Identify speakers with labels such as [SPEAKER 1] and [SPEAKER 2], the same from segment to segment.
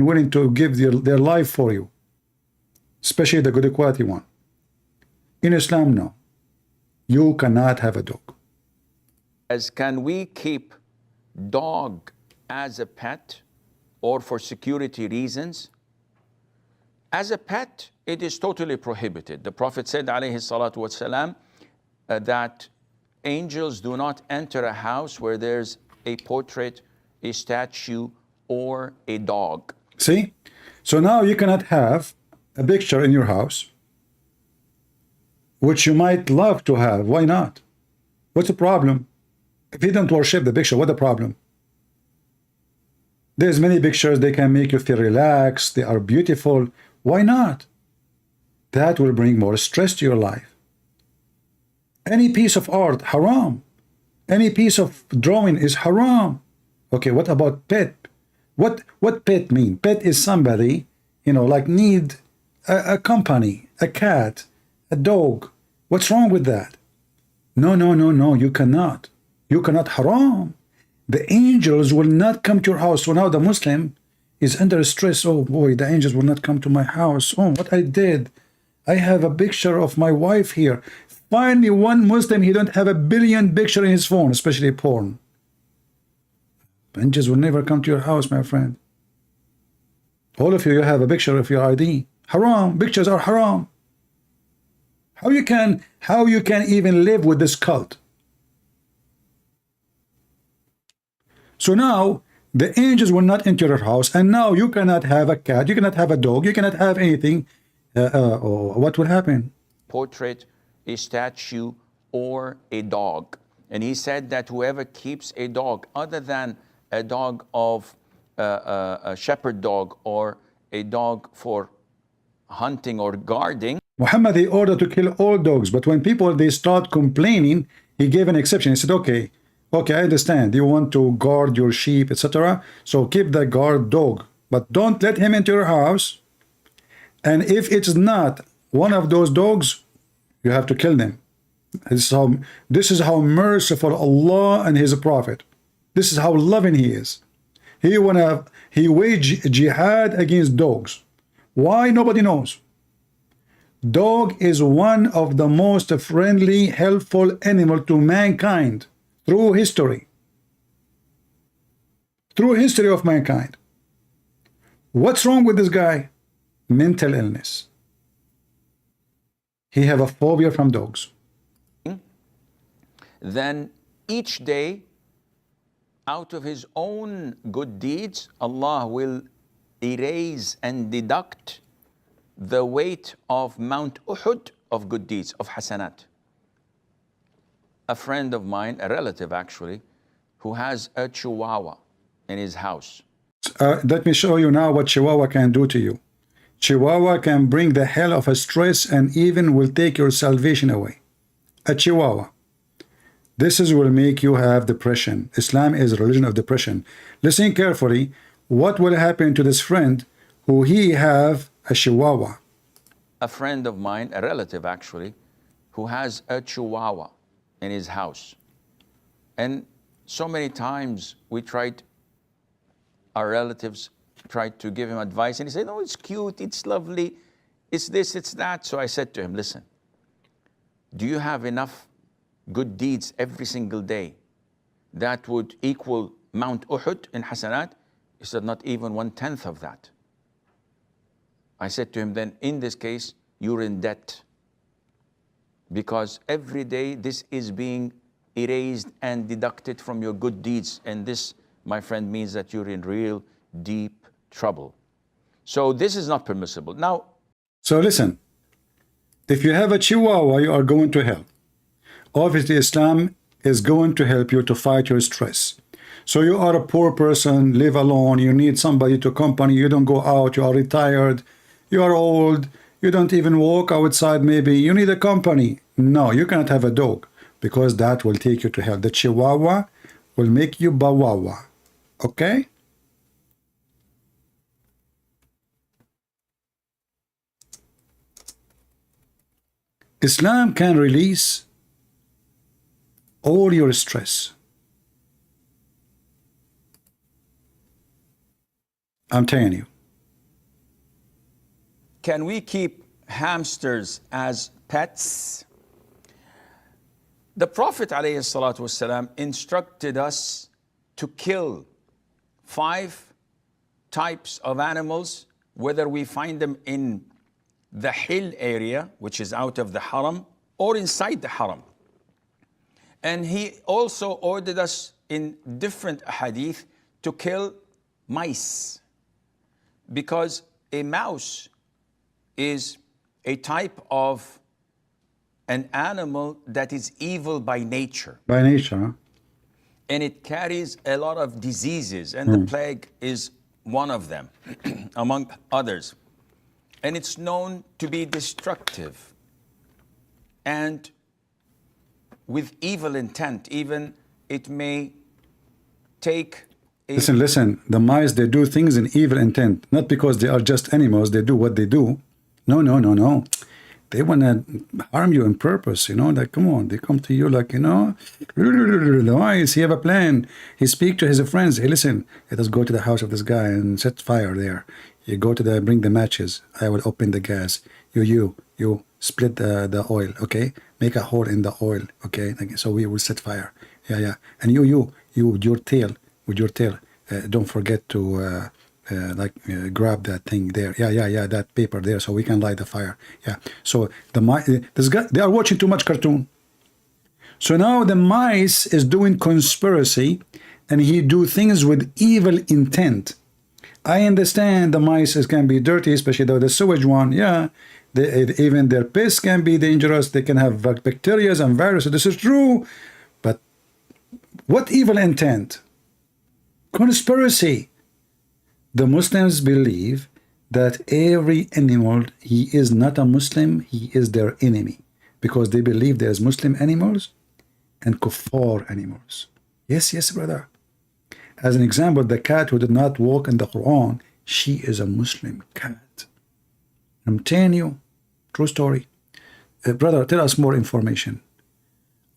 [SPEAKER 1] willing to give their life for you, especially the good quality one. In Islam, no. You cannot have a dog.
[SPEAKER 2] Can we keep dog as a pet or for security reasons? As a pet, it is totally prohibited. The Prophet said, alayhi salatu wasalam, that angels do not enter a house where there's a portrait, a statue, or a dog.
[SPEAKER 1] See? So now you cannot have a picture in your house, which you might love to have. Why not? What's the problem? If you don't worship the picture, what's the problem? There's many pictures, they can make you feel relaxed, they are beautiful. Why not? That will bring more stress to your life. Any piece of art, haram. Any piece of drawing is haram. Okay, what about pet? What pet mean? Pet is somebody, you know, like need a company, a cat, a dog. What's wrong with that? No, no, no, no, you cannot. You cannot, haram. The angels will not come to your house. So now the Muslim is under stress. Oh boy, the angels will not come to my house. Oh, what I did. I have a picture of my wife here. Finally, one Muslim, he don't have a billion picture in his phone, especially porn. Angels will never come to your house, my friend. All of you have a picture of your ID. Haram. Pictures are haram. How you can even live with this cult? So now the angels will not enter your house, and now you cannot have a cat, you cannot have a dog, you cannot have anything. What will happen?
[SPEAKER 2] Portrait, a statue, or a dog. And he said that whoever keeps a dog other than a dog of a shepherd dog or a dog for hunting or guarding.
[SPEAKER 1] Muhammad, he ordered to kill all dogs, but when people they start complaining, he gave an exception. He said, okay, I understand. You want to guard your sheep, etc. So keep the guard dog, but don't let him into your house. And if it's not one of those dogs, you have to kill them. This is how merciful Allah and His Prophet. This is how loving He is. He waged jihad against dogs. Why? Nobody knows. Dog is one of the most friendly, helpful animal to mankind through history. Through history of mankind. What's wrong with this guy? Mental illness. He have a phobia from dogs.
[SPEAKER 2] Then each day, out of his own good deeds, Allah will erase and deduct the weight of Mount Uhud of good deeds, of hasanat. A friend of mine, a relative actually, who has a chihuahua in his house.
[SPEAKER 1] Let me show you now what chihuahua can do to you. Chihuahua can bring the hell of a stress and even will take your salvation away. A chihuahua. This will make you have depression. Islam is a religion of depression. Listen carefully. What will happen to this friend who he have a chihuahua?
[SPEAKER 2] A friend of mine, a relative actually, who has a chihuahua in his house. And so many times our relatives tried to give him advice, and he said, oh, it's cute, it's lovely, it's this, it's that. So I said to him, listen, do you have enough good deeds every single day that would equal Mount Uhud in hasanat? He said, not even 1/10 of that. I said to him, then in this case, you're in debt. Because every day this is being erased and deducted from your good deeds. And this, my friend, means that you're in real deep trouble. So this is not permissible. Now,
[SPEAKER 1] so listen, if you have a chihuahua, you are going to hell. Obviously, Islam is going to help you to fight your stress. So you are a poor person, live alone, you need somebody to accompany you, don't go out, you are retired, you are old, you don't even walk outside maybe, you need a company. No, you cannot have a dog because that will take you to hell. The chihuahua will make you bawawa. Okay? Islam can release all your stress. I'm telling you.
[SPEAKER 2] can we keep hamsters as pets? The Prophet ﷺ instructed us to kill 5 types of animals, whether we find them in the hill area, which is out of the haram, or inside the haram. And he also ordered us in different hadith to kill mice, because a mouse is a type of an animal that is evil by nature.
[SPEAKER 1] By nature, huh?
[SPEAKER 2] And it carries a lot of diseases, and the plague is one of them, among others. And it's known to be destructive and with evil intent. Even it may take a...
[SPEAKER 1] Listen, the mice, they do things in evil intent, not because they are just animals, they do what they do. No. They want to harm you on purpose, you know, like, come on, they come to you like, you know, the mice, he have a plan. He speak to his friends, hey, listen, let us go to the house of this guy and set fire there. You go to bring the matches, I will open the gas. You split the oil, okay? Make a hole in the oil, okay? So we will set fire, yeah. And you with your tail, don't forget to, grab that thing there, yeah, that paper there, so we can light the fire, yeah. So this guy, they are watching too much cartoon. So now the mice is doing conspiracy, and he do things with evil intent. I understand the mice can be dirty, especially the sewage one, yeah. Even their piss can be dangerous. They can have bacteria and viruses. This is true, but what evil intent? Conspiracy. The Muslims believe that every animal, he is not a Muslim, he is their enemy, because they believe there's Muslim animals and kuffar animals. Yes, brother. As an example, the cat who did not walk in the Quran, she is a Muslim cat. I'm telling you, true story. Brother, tell us more information.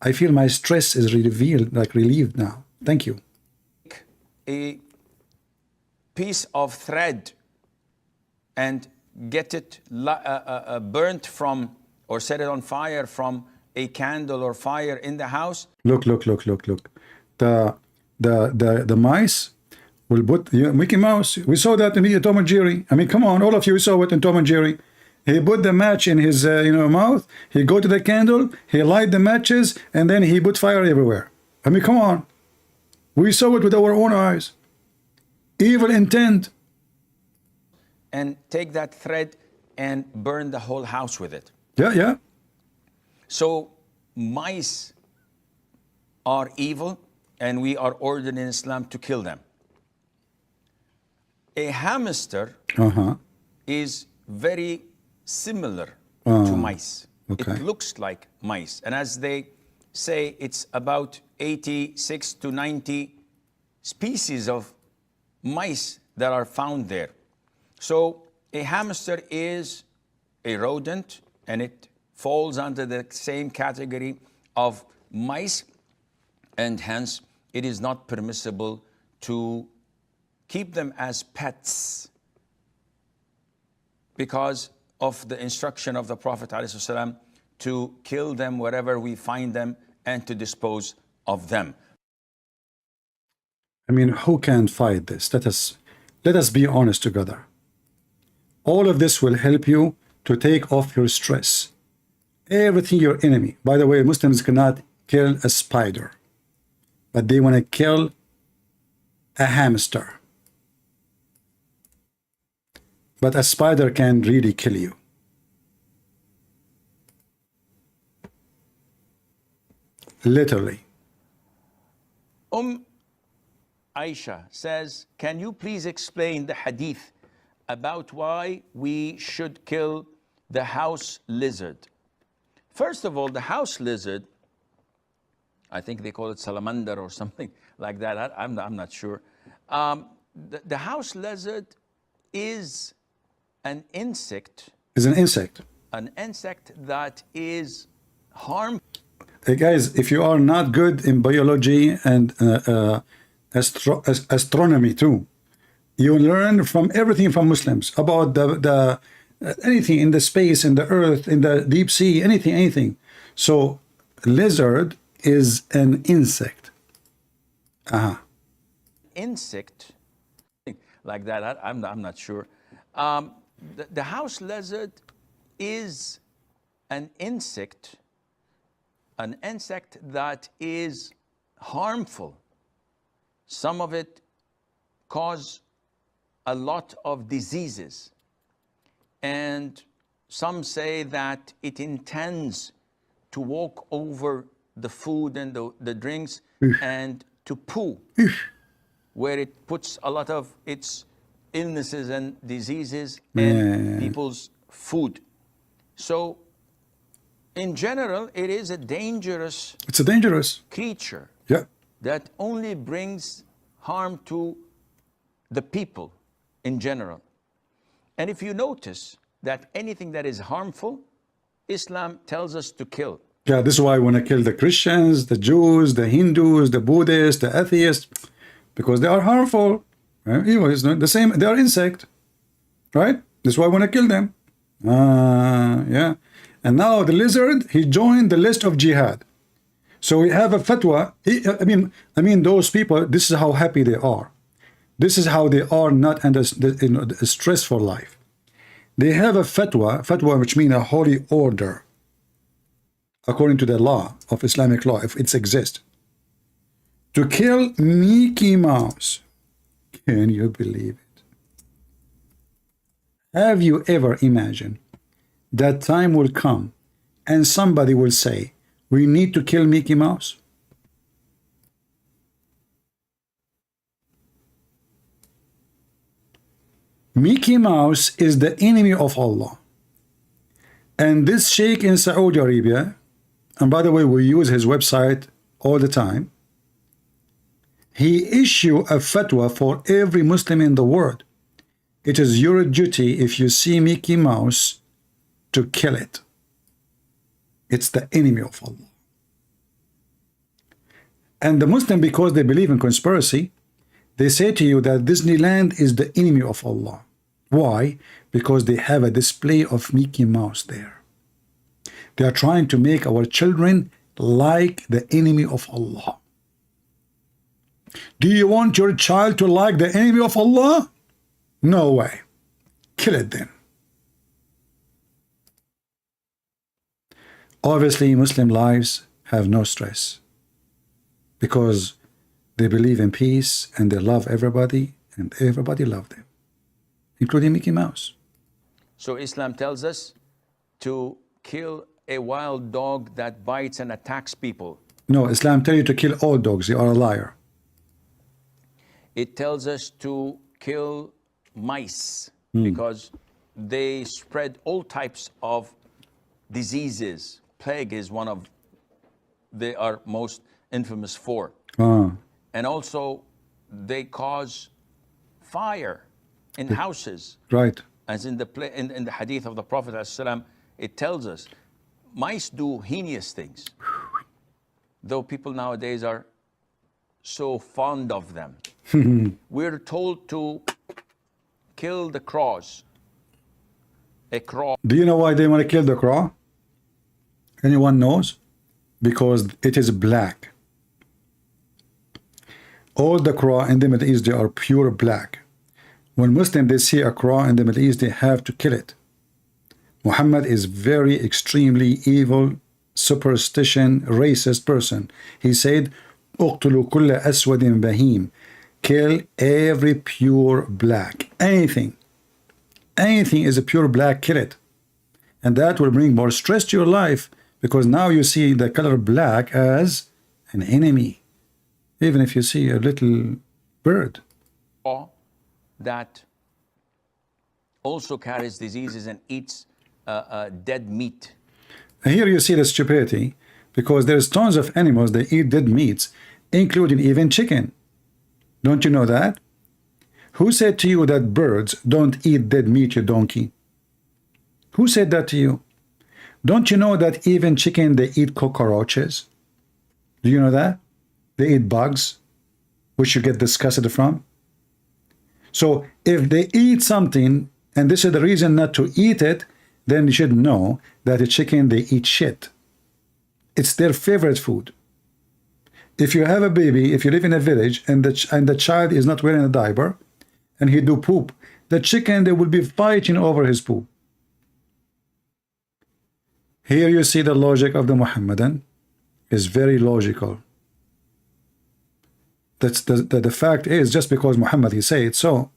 [SPEAKER 1] I feel my stress is relieved now. Thank you.
[SPEAKER 2] A piece of thread and get it burnt from, or set it on fire from a candle or fire in the house.
[SPEAKER 1] Look. The mice will put Mickey Mouse. We saw that in Tom and Jerry. I mean, come on, all of you saw it in Tom and Jerry. He put the match in his mouth. He go to the candle. He light the matches, and then he put fire everywhere. I mean, come on. We saw it with our own eyes. Evil intent.
[SPEAKER 2] And take that thread and burn the whole house with it.
[SPEAKER 1] Yeah.
[SPEAKER 2] So mice are evil, and we are ordered in Islam to kill them. A hamster is very similar to mice.
[SPEAKER 1] Okay.
[SPEAKER 2] It looks like mice. And as they say, it's about 86 to 90 species of mice that are found there. So a hamster is a rodent, and it falls under the same category of mice, and hence it is not permissible to keep them as pets because of the instruction of the Prophet ﷺ to kill them wherever we find them and to dispose of them.
[SPEAKER 1] I mean, who can fight this? Let us be honest together. All of this will help you to take off your stress. Everything your enemy. By the way, Muslims cannot kill a spider, but they want to kill a hamster. But a spider can really kill you. Literally.
[SPEAKER 2] Aisha says, can you please explain the hadith about why we should kill the house lizard? First of all, the house lizard, I think they call it salamander or something like that. I'm not sure. The house lizard is an insect.
[SPEAKER 1] Is an insect.
[SPEAKER 2] An insect that is harmful.
[SPEAKER 1] Hey guys, if you are not good in biology and astronomy too, you learn from everything from Muslims about the anything in the space, in the earth, in the deep sea, anything. So lizard is an insect.
[SPEAKER 2] Insect, like that, I'm not sure. The house lizard is an insect that is harmful. Some of it cause a lot of diseases. And some say that it intends to walk over the food and the drinks and to poo, where it puts a lot of its illnesses and diseases in people's food. So in general, it is a dangerous creature that only brings harm to the people in general. And if you notice that anything that is harmful, Islam tells us to kill.
[SPEAKER 1] Yeah, this is why I want to kill the Christians, the Jews, the Hindus, the Buddhists, the atheists, because they are harmful. Right? It's not the same. They are insect, right? This is why I want to kill them. Yeah. And now the lizard, he joined the list of jihad. So we have a fatwa. I mean, those people, this is how happy they are. This is how they are not under a stressful life. They have a fatwa which means a holy order, according to the law of Islamic law, if it exists, to kill Mickey Mouse. Can you believe it? Have you ever imagined that time will come and somebody will say, we need to kill Mickey Mouse? Mickey Mouse is the enemy of Allah. And this sheikh in Saudi Arabia, and by the way, we use his website all the time, he issued a fatwa for every Muslim in the world. It is your duty, if you see Mickey Mouse, to kill it. It's the enemy of Allah. And the Muslim, because they believe in conspiracy, they say to you that Disneyland is the enemy of Allah. Why? Because they have a display of Mickey Mouse there. They are trying to make our children like the enemy of Allah. Do you want your child to like the enemy of Allah? No way. Kill it then. Obviously, Muslim lives have no stress because they believe in peace and they love everybody and everybody loves them, including Mickey Mouse.
[SPEAKER 2] So Islam tells us to kill a wild dog that bites and attacks people.
[SPEAKER 1] No, Islam tells you to kill all dogs. You are a liar.
[SPEAKER 2] It tells us to kill mice because they spread all types of diseases. Plague is one of they are most infamous for. And also they cause fire in houses.
[SPEAKER 1] Right.
[SPEAKER 2] As in the hadith of the Prophet ﷺ, it tells us mice do heinous things. Though people nowadays are so fond of them. We're told to kill the crows. A crow.
[SPEAKER 1] Do you know why they want to kill the crow? Anyone knows? Because it is black. All the crow in the Middle East, they are pure black. When Muslims, they see a crow in the Middle East, they have to kill it. Muhammad is very extremely evil, superstition, racist person. He said, "Uqtulu kulla aswadin bahim." Kill every pure black. Anything is a pure black, kill it. And that will bring more stress to your life because now you see the color black as an enemy. Even if you see a little bird.
[SPEAKER 2] That also carries diseases and eats dead meat.
[SPEAKER 1] Here you see the stupidity because there's tons of animals that eat dead meats, including even chicken. Don't you know that? Who said to you that birds don't eat dead meat, you donkey? Who said that to you? Don't you know that even chicken, they eat cockroaches? Do you know that? They eat bugs, which you get disgusted from. So if they eat something and this is the reason not to eat it, then you should know that the chicken, they eat shit. It's their favorite food. If you have a baby, if you live in a village and the child is not wearing a diaper and he do poop, the chicken, they will be fighting over his poop. Here you see the logic of the Muhammadan is very logical. That's the fact is, just because Muhammad he say it so,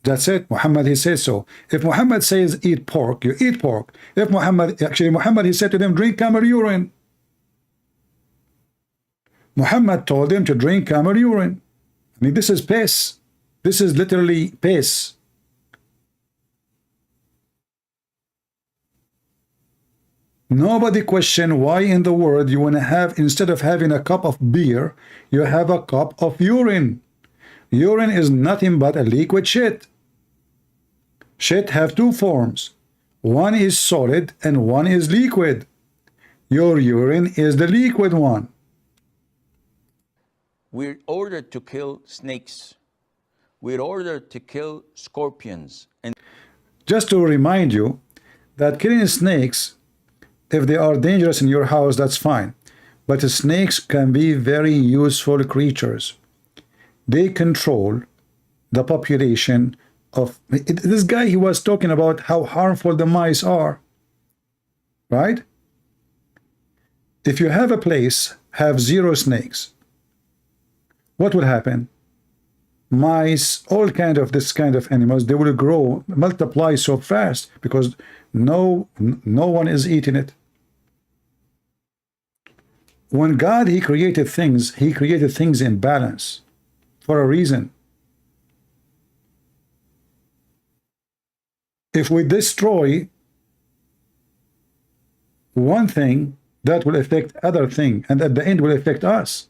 [SPEAKER 1] that's it. Muhammad he says so. If Muhammad says eat pork, you eat pork. If Muhammad he said to them, drink camel urine. Muhammad told them to drink camel urine. I mean, this is piss. This is literally piss. Nobody question why in the world you want to have, instead of having a cup of beer, you have a cup of urine. Urine is nothing but a liquid shit. Shit have two forms. One is solid and one is liquid. Your urine is the liquid one.
[SPEAKER 2] We're ordered to kill snakes. We're ordered to kill scorpions. And
[SPEAKER 1] just to remind you that killing snakes, if they are dangerous in your house, that's fine. But snakes can be very useful creatures. They control the population of... This guy, he was talking about how harmful the mice are. Right? If you have a place, have 0 snakes, what will happen? Mice, all kind of this kind of animals, they will grow, multiply so fast because no one is eating it. When God, he created things in balance for a reason. If we destroy one thing, that will affect other thing, and at the end will affect us.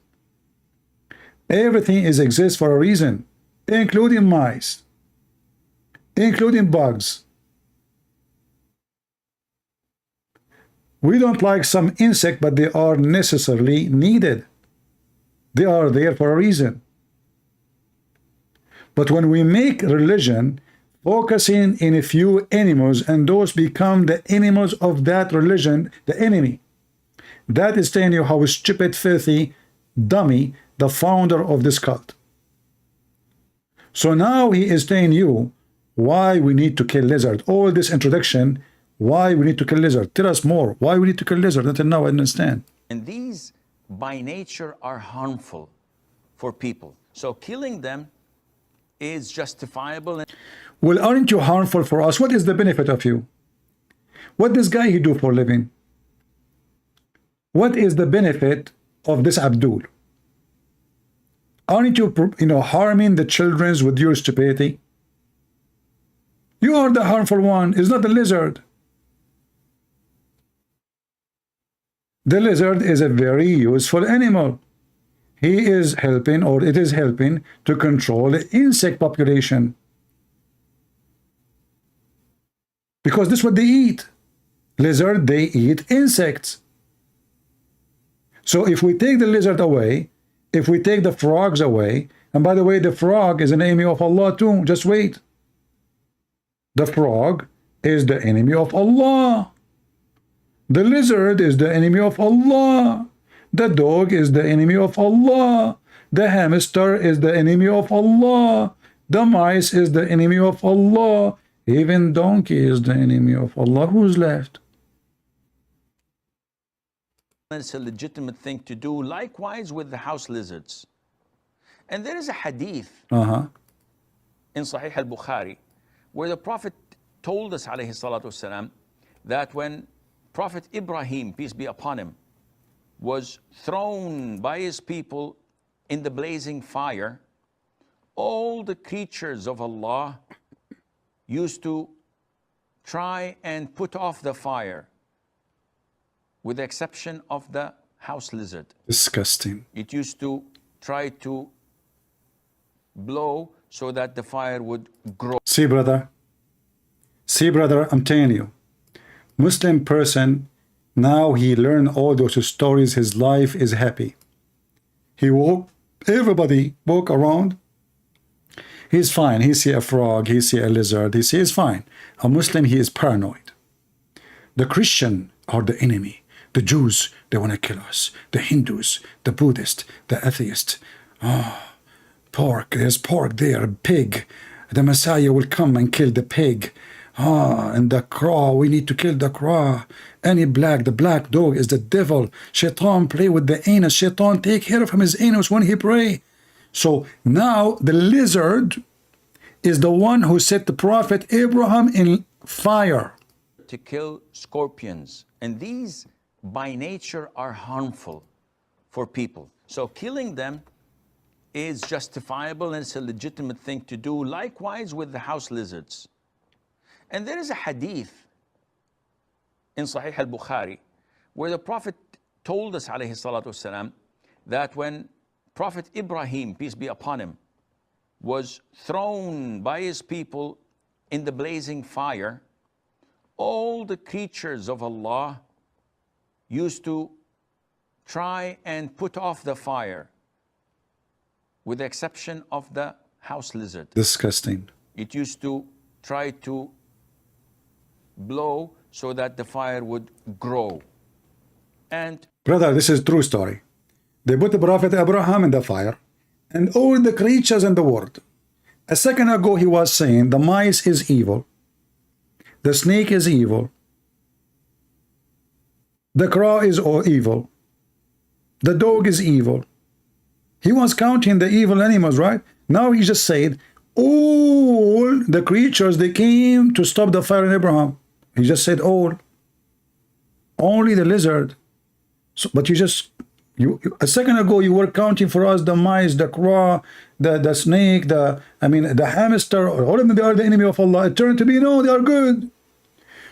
[SPEAKER 1] Everything exists for a reason, including mice, including bugs. We don't like some insect, but they are necessarily needed. They are there for a reason. But when we make religion focusing in a few animals, and those become the animals of that religion, the enemy, that is telling you how stupid, filthy, dummy the founder of this cult. So now he is telling you why we need to kill lizard. All this introduction, why we need to kill lizard. Tell us more. Why we need to kill lizard? Until now I understand.
[SPEAKER 2] And these by nature are harmful for people. So killing them is justifiable.
[SPEAKER 1] Well, aren't you harmful for us? What is the benefit of you? What does guy he do for a living? What is the benefit of this Abdul? Aren't you, harming the children with your stupidity? You are the harmful one. It's not the lizard. The lizard is a very useful animal. He is helping, or it is helping, to control the insect population. Because this is what they eat. Lizard, they eat insects. So if we take the lizard away, if we take the frogs away, and by the way, the frog is an enemy of Allah too. Just wait. The frog is the enemy of Allah. The lizard is the enemy of Allah. The dog is the enemy of Allah. The hamster is the enemy of Allah. The mice is the enemy of Allah. Even donkey is the enemy of Allah. Who's left?
[SPEAKER 2] It's a legitimate thing to do. Likewise with the house lizards. And there is a hadith in Sahih al-Bukhari where the Prophet told us, alayhi salatu wasalam, that when Prophet Ibrahim, peace be upon him, was thrown by his people in the blazing fire, all the creatures of Allah used to try and put off the fire, with the exception of the house lizard.
[SPEAKER 1] Disgusting.
[SPEAKER 2] It used to try to blow so that the fire would grow.
[SPEAKER 1] See, brother, I'm telling you, Muslim person, now he learned all those stories, his life is happy. Everybody walk around, He's fine. He see a frog, he see a lizard, he is fine. A Muslim, he is paranoid. The Christian are the enemy. The Jews, they want to kill us. The Hindus, the Buddhists, the atheists. Pork, there's pork there, pig. The Messiah will come and kill the pig. And the crow, we need to kill the crow. The black dog is the devil. Shaitan play with the anus. Shaitan take care of his anus when he pray. So now the lizard is the one who set the prophet Abraham in fire.
[SPEAKER 2] To kill scorpions. And these by nature are harmful for people. So killing them is justifiable and it's a legitimate thing to do. Likewise with the house lizards. And there is a hadith in Sahih al-Bukhari where the Prophet told us alayhi salatu wasalam, that when Prophet Ibrahim, peace be upon him, was thrown by his people in the blazing fire, all the creatures of Allah used to try and put off the fire, with the exception of the house lizard.
[SPEAKER 1] Disgusting.
[SPEAKER 2] It used to try to blow so that the fire would grow. And
[SPEAKER 1] brother, this is true story. They put the Prophet Abraham in the fire, and all the creatures in the world. A second ago he was saying the mice is evil, the snake is evil, the crow is evil, the dog is evil. He was counting the evil animals, right? Now he just said all the creatures, they came to stop the fire in Abraham. He just said all. Only the lizard. So, but you a second ago you were counting for us the mice, the crow, the snake, the hamster. All of them, they are the enemy of Allah. It turned to be no, they are good,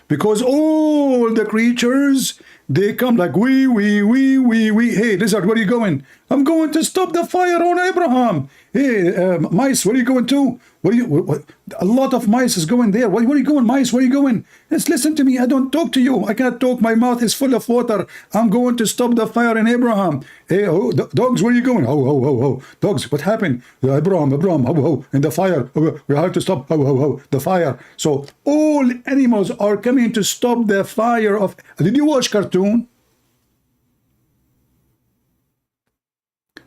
[SPEAKER 1] because all the creatures, they come like we. Hey, lizard, where are you going? I'm going to stop the fire on Abraham. Hey, mice, where are you going to? A lot of mice is going there. Where are you going, mice? Where are you going? Just listen to me. I don't talk to you. I cannot talk. My mouth is full of water. I'm going to stop the fire in Abraham. Hey, dogs, where are you going? Dogs, what happened? Abraham, in the fire. We have to stop the fire. So all animals are coming to stop the fire of. Did you watch cartoon?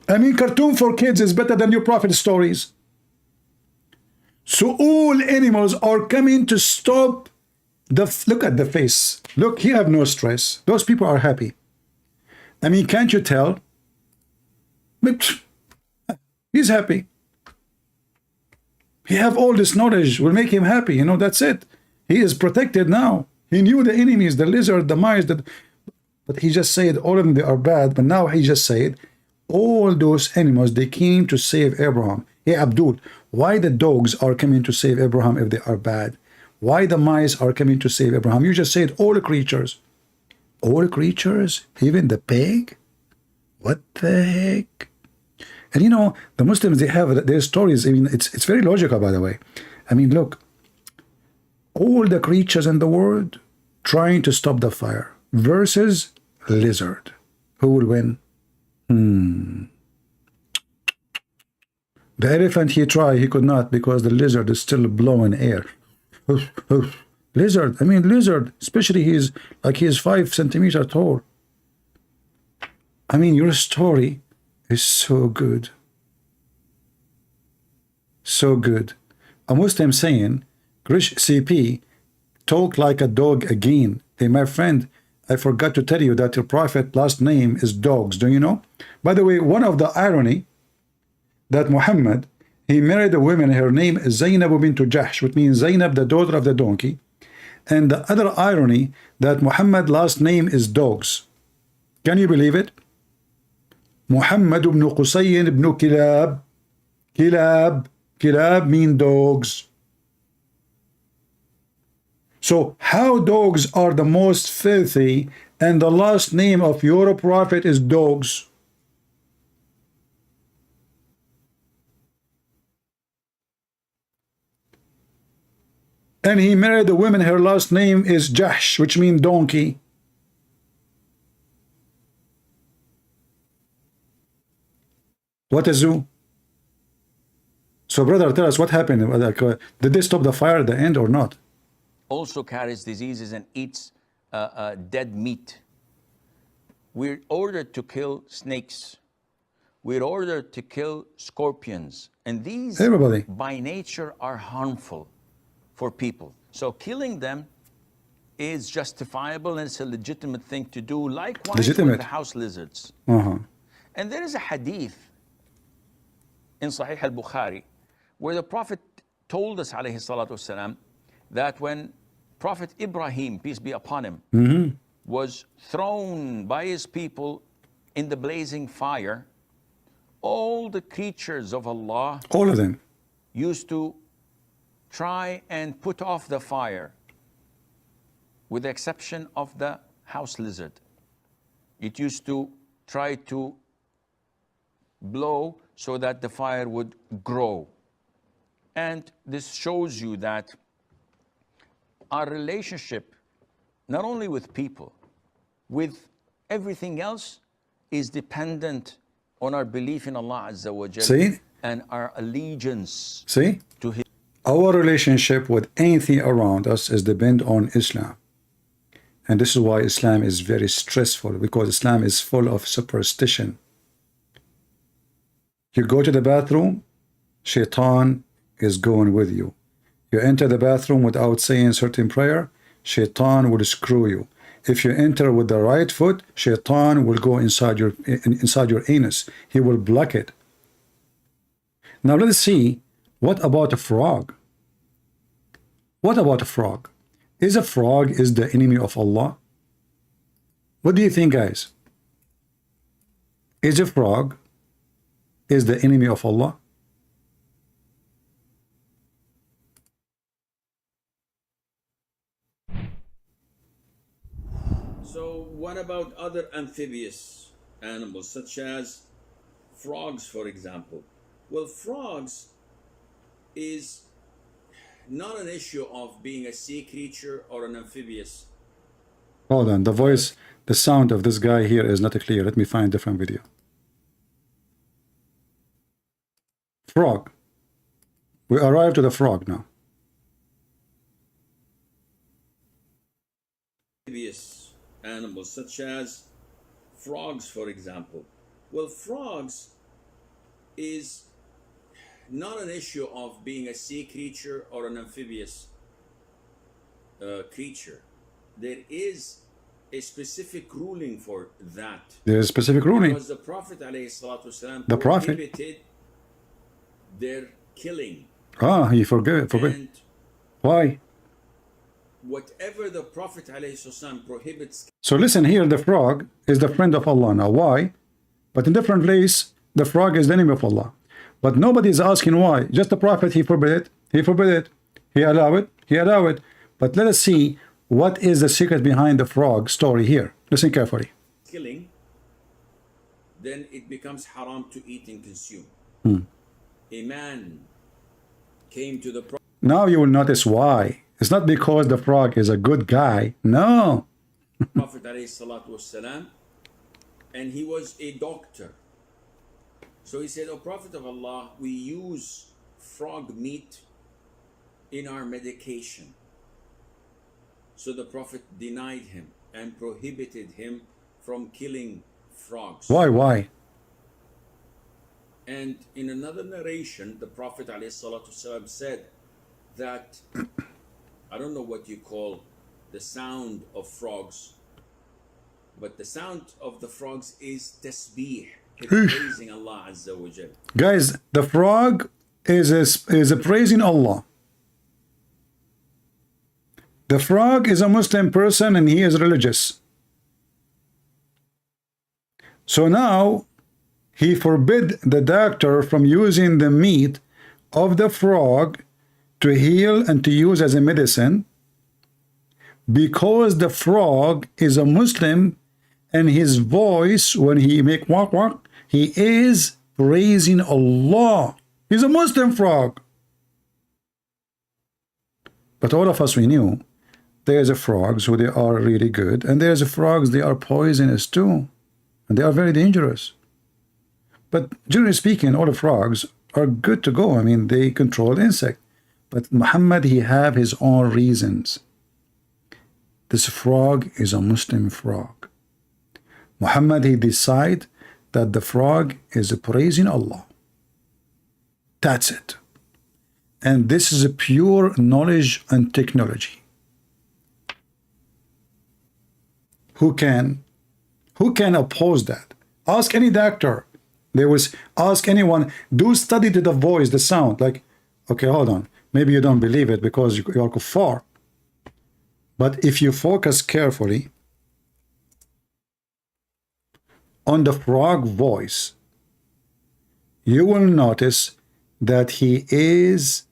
[SPEAKER 1] Cartoon for kids is better than your prophet stories. So all animals are coming to stop look at the face. Look, he have no stress. Those people are happy. Can't you tell? He's happy. He have all this knowledge, will make him happy. That's it. He is protected now. He knew the enemies, the lizard, the mice, but he just said all of them, they are bad. But now he just said all those animals, they came to save Abraham. Hey, Abdul, why the dogs are coming to save Abraham if they are bad? Why the mice are coming to save Abraham? You just said all the creatures. All creatures? Even the pig? What the heck? And the Muslims, they have their stories. It's very logical, by the way. Look, all the creatures in the world trying to stop the fire versus lizard. Who will win? The elephant, he tried, he could not, because the lizard is still blowing air. Lizard, especially he is 5 centimeters tall. Your story is so good. So good. A Muslim saying, Krish CP, talk like a dog again. Hey, my friend, I forgot to tell you that your prophet last name is dogs. Do you know? By the way, one of the irony that Muhammad, he married a woman, her name is Zainab bint Jahsh, which means Zainab, the daughter of the donkey. And the other irony that Muhammad last name is dogs. Can you believe it? Muhammad ibn Qusayn ibn Kilab. Kilab mean dogs. So how dogs are the most filthy and the last name of your prophet is dogs? And he married a woman, her last name is Jahsh, which means donkey. What a zoo. So, brother, tell us what happened. Like, did they stop the fire at the end or not?
[SPEAKER 2] Also carries diseases and eats dead meat. We're ordered to kill snakes. We're ordered to kill scorpions. And these,
[SPEAKER 1] Everybody.
[SPEAKER 2] by nature, are harmful for people. So killing them is justifiable and it's a legitimate thing to do. Likewise with the house lizards. And there is a hadith in Sahih al-Bukhari where the Prophet told us, alayhi salatu wasalam, that when Prophet Ibrahim, peace be upon him, was thrown by his people in the blazing fire, all the creatures of Allah,
[SPEAKER 1] all of them,
[SPEAKER 2] used to try and put off the fire, with the exception of the house lizard. It used to try to blow so that the fire would grow. And this shows you that our relationship, not only with people, with everything else, is dependent on our belief in Allah Azza wa Jalla.
[SPEAKER 1] See?
[SPEAKER 2] And our allegiance
[SPEAKER 1] See?
[SPEAKER 2] to His.
[SPEAKER 1] Our relationship with anything around us is dependent on Islam. And this is why Islam is very stressful, because Islam is full of superstition. You go to the bathroom, Shaitan is going with you. You enter the bathroom without saying certain prayer, Shaitan will screw you. If you enter with the right foot, Shaitan will go inside your anus. He will block it. Now let's see, what about a frog? What about a frog? Is a frog the enemy of Allah? What do you think, guys? Is a frog the enemy of Allah?
[SPEAKER 2] So what about other amphibious animals, such as frogs, for example? Well, frogs is not an issue of being a sea creature or an amphibious.
[SPEAKER 1] Hold on, the voice, the sound of this guy here is not clear. Let me find a different video. Frog. We arrived to the frog now.
[SPEAKER 2] Amphibious animals, such as frogs, for example. Well, frogs is not an issue of being a sea creature or an amphibious creature. There is a specific ruling for that.
[SPEAKER 1] There is a specific ruling.
[SPEAKER 2] Because the Prophet ﷺ
[SPEAKER 1] The Prophet
[SPEAKER 2] prohibited their killing.
[SPEAKER 1] He forbid.
[SPEAKER 2] And
[SPEAKER 1] Why?
[SPEAKER 2] whatever the Prophet ﷺ prohibits.
[SPEAKER 1] So listen here, the frog is the friend of Allah. Now why? But in different place, the frog is the enemy of Allah. But nobody is asking why. Just the Prophet, he forbid it. He forbid it. He allow it. He allow it. But let us see what is the secret behind the frog story here. Listen carefully.
[SPEAKER 2] Killing, then it becomes haram to eat and consume. A man came to the Prophet.
[SPEAKER 1] Now you will notice why. It's not because the frog is a good guy. No.
[SPEAKER 2] Prophet ﷺ, and he was a doctor. So he said, "O Prophet of Allah, we use frog meat in our medication." So the Prophet denied him and prohibited him from killing frogs.
[SPEAKER 1] Why?
[SPEAKER 2] And in another narration, the Prophet ﷺ said that, I don't know what you call the sound of frogs, but the sound of the frogs is tasbih. It's praising Allah Azza wa Jal.
[SPEAKER 1] Guys, the frog is praising Allah. The frog is a Muslim person and he is religious. So now he forbid the doctor from using the meat of the frog to heal and to use as a medicine, because the frog is a Muslim and his voice, when he make walk, he is praising Allah. He's a Muslim frog. But all of us, we knew there's a frogs who they are really good, and there's a frogs they are poisonous too, and they are very dangerous. But generally speaking, all the frogs are good to go. I mean, they control insect. But Muhammad, he have his own reasons. This frog is a Muslim frog. Muhammad, he decide that the frog is praising Allah. That's it. And this is a pure knowledge and technology. Who can oppose that? Ask any doctor. There was, ask anyone, do study to the voice, the sound. Like, okay, hold on. Maybe you don't believe it because you are kuffar. But if you focus carefully on the frog voice, you will notice that he is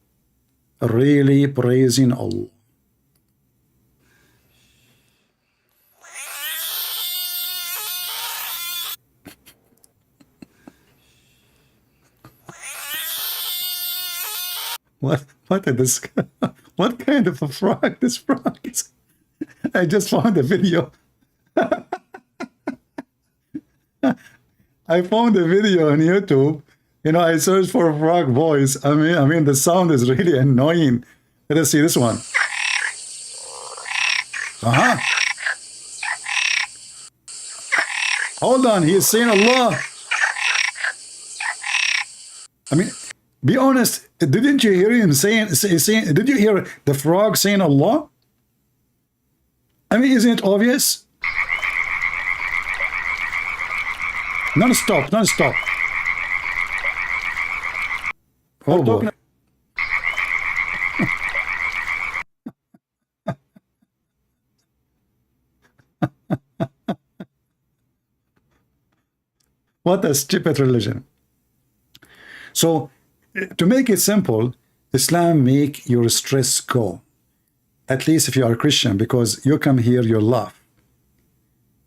[SPEAKER 1] really praising Allah. What is this? What kind of a frog this frog is? I just found a video. I found a video on YouTube. You know, I searched for a frog voice. I mean, the sound is really annoying. Let us see this one. Hold on, he is saying Allah. I mean, be honest. Didn't you hear him saying? Did you hear the frog saying Allah? I mean, isn't it obvious? Non-stop, non-stop. Oh boy. What a stupid religion. So, to make it simple, Islam make your stress go. At least if you are a Christian, because you come here, you laugh.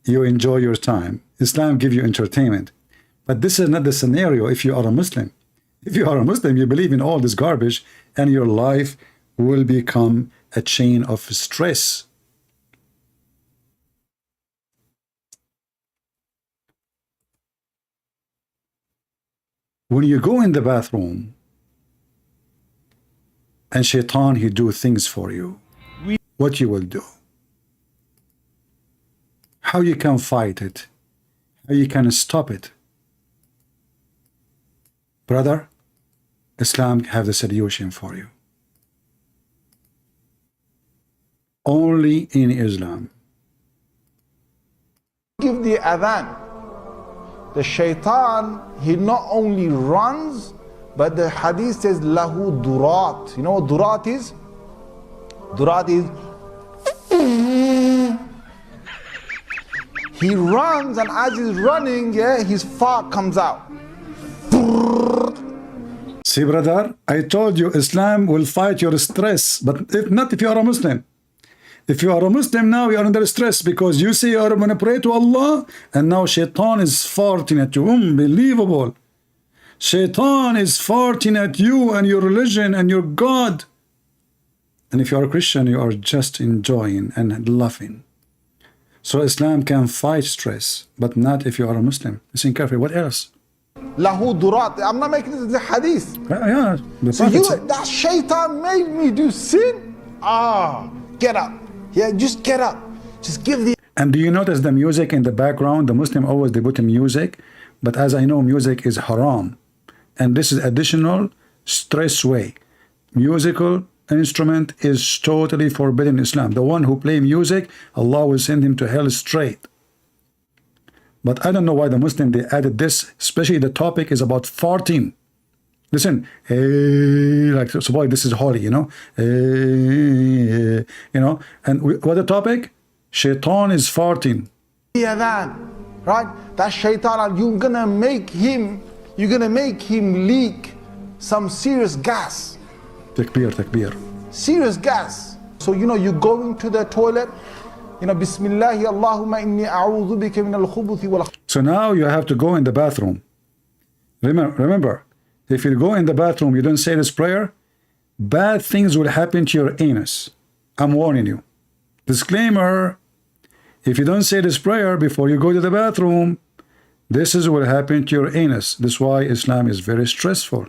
[SPEAKER 1] You enjoy your time. Islam give you entertainment. But this is not the scenario if you are a Muslim. If you are a Muslim, you believe in all this garbage, and your life will become a chain of stress. When you go in the bathroom, and Shaitan, he do things for you, what you will do? How you can fight it? How you can stop it? Brother, Islam have the solution for you. Only in Islam.
[SPEAKER 3] Give the adhan. The shaitan, he not only runs, but the hadith says lahu durat. You know what durat is? Durat is he runs, and as he's running, yeah, his fart comes out.
[SPEAKER 1] See, brother, I told you Islam will fight your stress, but not if you are a Muslim. If you are a Muslim now, you are under stress because you say you are going to pray to Allah, and now Shaitan is farting at you. Unbelievable. Shaitan is farting at you and your religion and your God. And if you are a Christian, you are just enjoying and laughing. So Islam can fight stress, but not if you are a Muslim. Listen carefully. What else?
[SPEAKER 3] Lahu durat. I'm not making this the hadith.
[SPEAKER 1] Yeah.
[SPEAKER 3] So that shaitan made me do sin. Get up. Yeah, just get up. Just give the.
[SPEAKER 1] And do you notice the music in the background? The Muslim always they put music, but as I know, music is haram, and this is additional stress way. Musical instrument is totally forbidden in Islam. The one who play music, Allah will send him to hell straight. But I don't know why the Muslim they added this, especially the topic is about farting. Listen, like so boy, this is holy, you know. You know, and what the topic? Shaitan is farting.
[SPEAKER 3] Right? That shaitan, you're gonna make him leak some serious gas.
[SPEAKER 1] Takbir.
[SPEAKER 3] Serious gas. So you know, you go into the toilet, you know, Bismillahi Allahumma inni a'udhu bika min al-khubuthi wal.
[SPEAKER 1] So now you have to go in the bathroom. Remember, if you go in the bathroom, you don't say this prayer, bad things will happen to your anus. I'm warning you. Disclaimer, if you don't say this prayer before you go to the bathroom, this is what happened to your anus. This is why Islam is very stressful.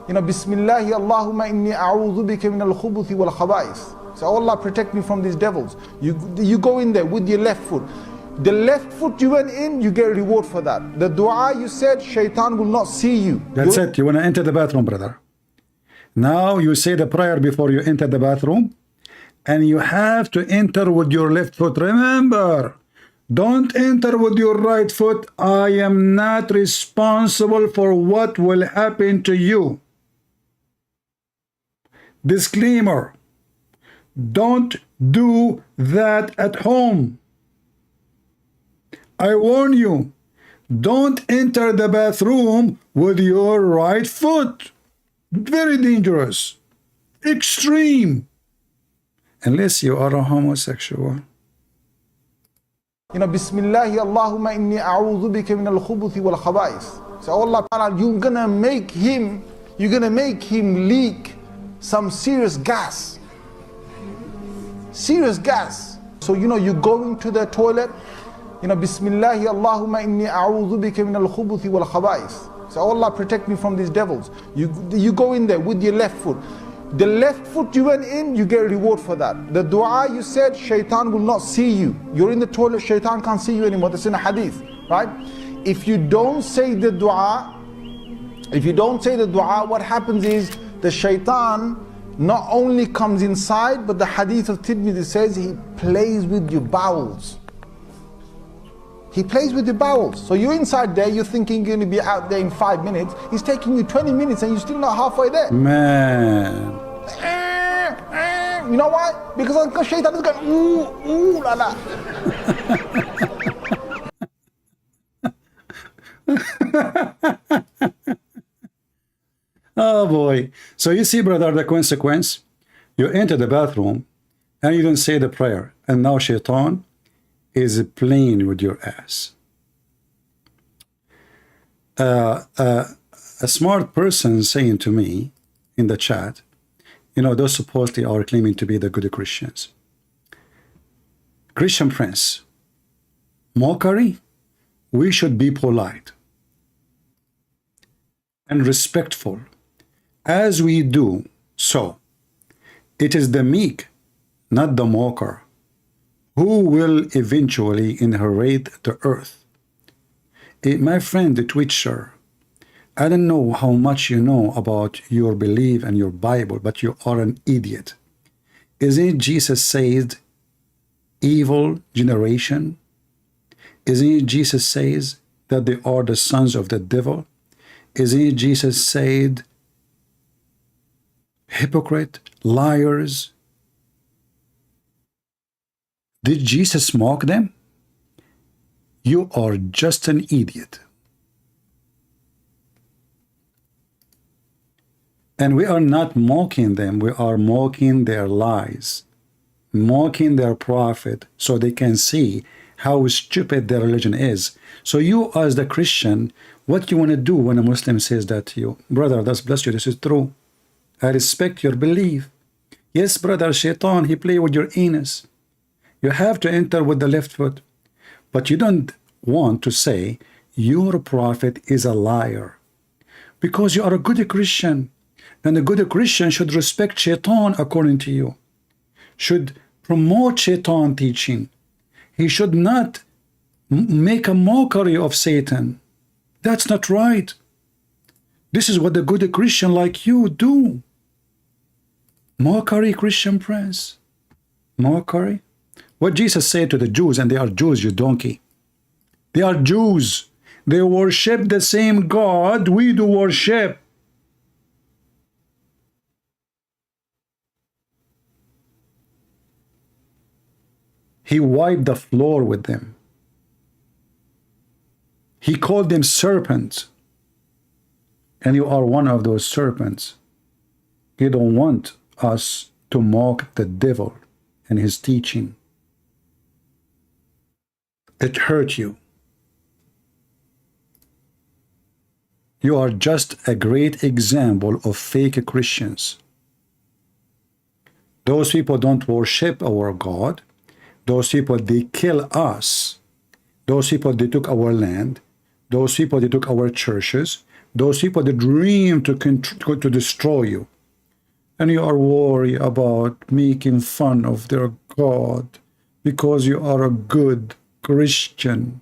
[SPEAKER 3] Bismillahi Allahumma inni a'udhu bika min al-khubuthi wal khaba'ith. So Allah protect me from these devils. You go in there with your left foot. The left foot you went in, you get a reward for that. The dua you said, shaitan will not see you.
[SPEAKER 1] That's it. You want to enter the bathroom, brother. Now you say the prayer before you enter the bathroom, and you have to enter with your left foot. Remember, don't enter with your right foot. I am not responsible for what will happen to you. Disclaimer: don't do that at home. I warn you, don't enter the bathroom with your right foot. Very dangerous, extreme, unless you are a homosexual.
[SPEAKER 3] Bismillahi Allahumma inni a'udhu bika min al-khubuthi wal khaba'ith. So Allah Ta'ala, you're gonna make him leak some serious gas. Serious gas. So you go into the toilet, Bismillahi Allahumma inni a'udhu bika min al-khubuthi wal khaba'ith. So Allah protect me from these devils. You go in there with your left foot. The left foot you went in, you get a reward for that. The dua you said, shaitan will not see you. You're in the toilet, shaitan can't see you anymore. That's in a hadith, right? If you don't say the dua, what happens is the shaitan not only comes inside, but the hadith of Tirmidhi says he plays with your bowels. He plays with your bowels. So you're inside there, you're thinking you're going to be out there in 5 minutes. He's taking you 20 minutes and you're still not halfway there.
[SPEAKER 1] Man.
[SPEAKER 3] You know why? Because shaitan is going, ooh, la la.
[SPEAKER 1] Oh boy. So you see, brother, the consequence. You enter the bathroom and you don't say the prayer. And now shaitan is playing with your ass. A smart person saying to me in the chat, those supposedly are claiming to be the good Christians. Christian Prince, mockery, we should be polite and respectful as we do so. It is the meek, not the mocker, who will eventually inherit the earth. My friend, the Twitcher, I don't know how much you know about your belief and your Bible, but you are an idiot. Isn't it Jesus said, evil generation? Isn't it Jesus says that they are the sons of the devil? Isn't it Jesus said, hypocrite, liars? Did Jesus mock them? You are just an idiot. And we are not mocking them, we are mocking their lies, mocking their prophet, so they can see how stupid their religion is. So you as the Christian, what you want to do when a Muslim says that to you? Brother, that's bless you, this is true. I respect your belief. Yes, brother, shaitan, he play with your anus. You have to enter with the left foot. But you don't want to say your prophet is a liar. Because you are a good Christian. And a good Christian should respect shaitan according to you. Should promote shaitan teaching. He should not make a mockery of Satan. That's not right. This is what the good Christian like you do. Mockery, Christian Prince. Mockery. What Jesus said to the Jews, and they are Jews, you donkey. They are Jews. They worship the same God we do worship. He wiped the floor with them. He called them serpents. And you are one of those serpents. You don't want us to mock the devil and his teaching. It hurt you. You are just a great example of fake Christians. Those people don't worship our God. Those people, they kill us. Those people, they took our land. Those people, they took our churches. Those people, they dream to destroy you. And you are worried about making fun of their God because you are a good Christian.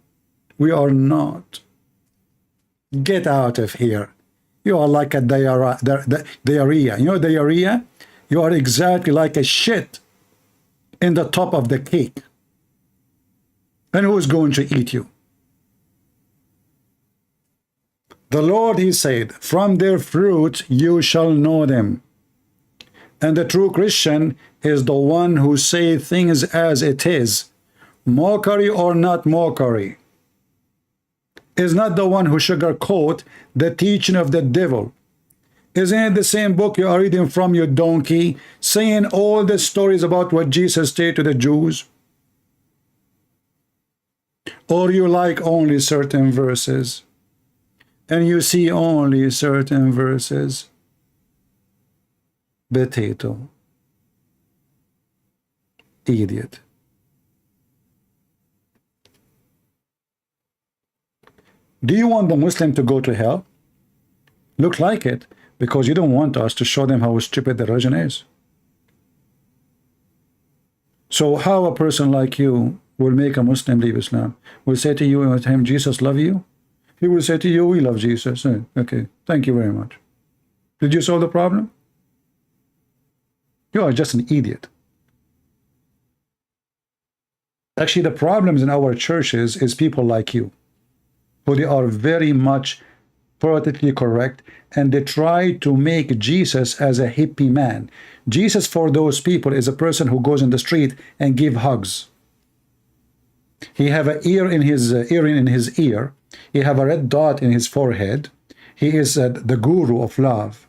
[SPEAKER 1] We are not. Get out of here. You are like a diarrhea. You know diarrhea? You are exactly like a shit in the top of the cake. And who is going to eat you? The Lord, he said, from their fruit you shall know them. And the true Christian is the one who says things as it is, mockery or not mockery. Is not the one who sugarcoat the teaching of the devil. Isn't it the same book you are reading from, you donkey, saying all the stories about what Jesus said to the Jews? Or you like only certain verses, and you see only certain verses? Potato. Idiot. Do you want the Muslim to go to hell? Look like it, because you don't want us to show them how stupid the religion is. So how a person like you will make a Muslim leave Islam? Will say to you and him, Jesus love you? He will say to you, we love Jesus. Okay, thank you very much. Did you solve the problem? You are just an idiot. Actually, the problems in our churches is people like you, who they are very much politically correct, and they try to make Jesus as a hippie man. Jesus for those people is a person who goes in the street and give hugs. He have an earring in his ear. He have a red dot in his forehead. He is the guru of love.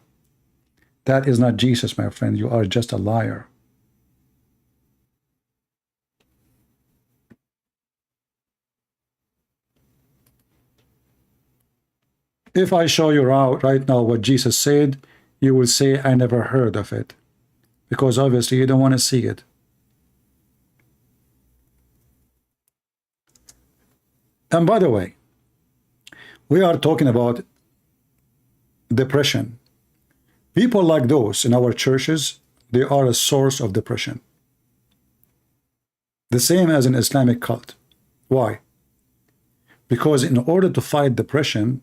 [SPEAKER 1] That is not Jesus, my friend. You are just a liar. If I show you right now what Jesus said, you will say, I never heard of it. Because obviously you don't want to see it. And by the way, we are talking about depression. People like those in our churches, they are a source of depression. The same as an Islamic cult. Why? Because in order to fight depression,